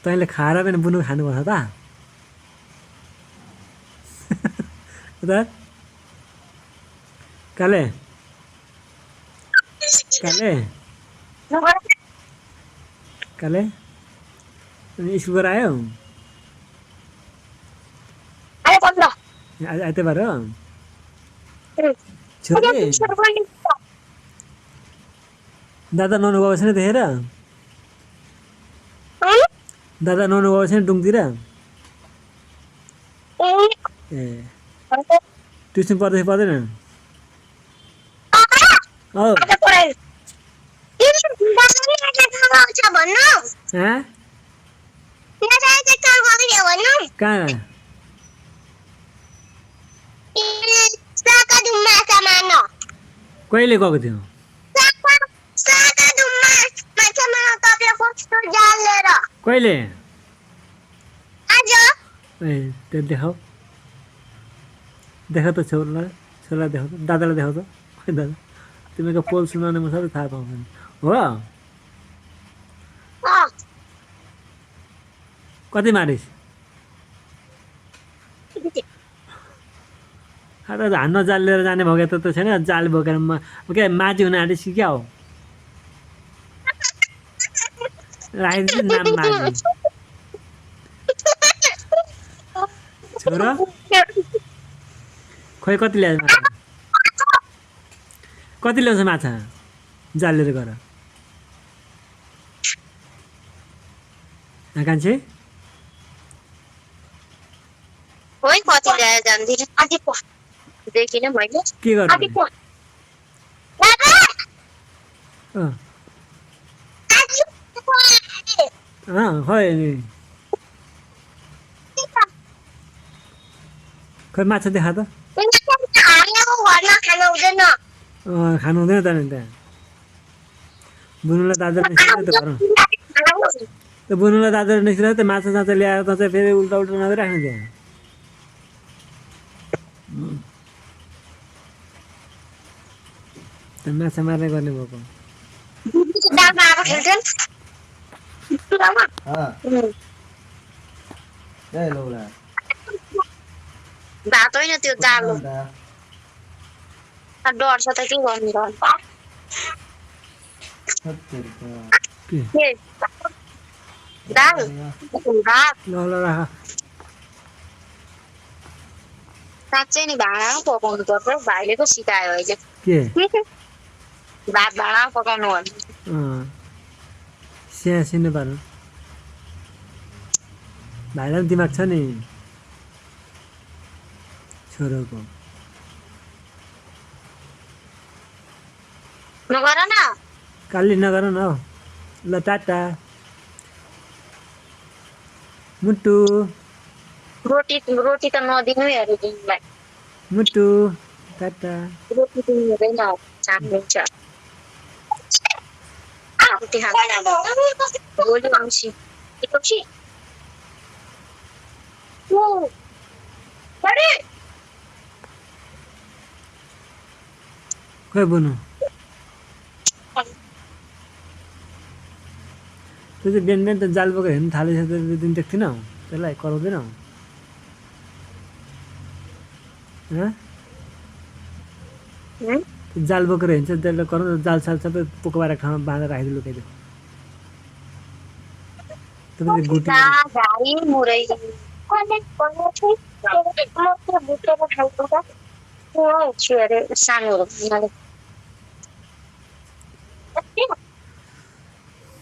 तैँले खाएर पनि बुनु खानुपर्छ त उता काले काले काले अनि स्कुल गएर आयो आइतबार हो छोरी दादा नुहाउनु गएको छैन देखेर दादा नुहाउनु गएको छैन डुङतिर ए ट्युसन पढ्दैछ पढ्दैन औ कहाँ कहिले गएको थियो कहिले ए त्यो देखाऊ देखा त छोरा देखाऊ त दादालाई देखाऊ त खै दादा तिमीको पोल सुनाउने म सबै थाहा पाउँछ हो कति मारिस हान्न जाल लिएर जाने भगे त छैन जाल बोकेर के माझी हुन आँटिस कि क्या हो राखिदिन्छु नाम माझी छोरा खोइ कति ल्याएछ माछा कति ल्याउँछ माछा जाल लिएर गएर आकाङ्क्षी के गर्नु खै माछा देखा त खानु हुँदैन त नि त्यहाँ बुनुलाई दाजुले निस्किँदै त बुनुलाई दाजुले निस्किँदै त माछा साछा ल्याएर त चाहिँ फेरि उल्टा उल्टा नगरिराख्नु त्यहाँ माछा मार्ने गर्ने भएको भात होइन त्यो जालो डर छ त के गर्नु दाल भात साँच्चै नि भाँडामा पकाउनु पर्छ भाइले पो सिकायो अहिले भात भाँडामा पकाउनु भन्नु सिने पार्नु भाइलाई पनि दिमाग छ नि छोरोको नगर न काली नगर न ल टाटा मुटु रोटी त नदिनु हेरे तिमीलाई मुटु टाटा रोटी दिनु हुँदैन चाम्लिन्छ रोटी खानु भोलि आउँछु एकपछि खै बुनु त्यो चाहिँ बिहान बिहान त जाल बोकेर हेर्नु थालेछ त्यो दिन देख्थिनौ त्यसलाई कराउँदैनौ जाल बोकेर हिँड्छ त्यसलाई कराउँछ जाल साल सबै पोको पारेको ठाउँमा बाँधेर राखिदिनु लुकाइदियो तपाईँले गुटी सानो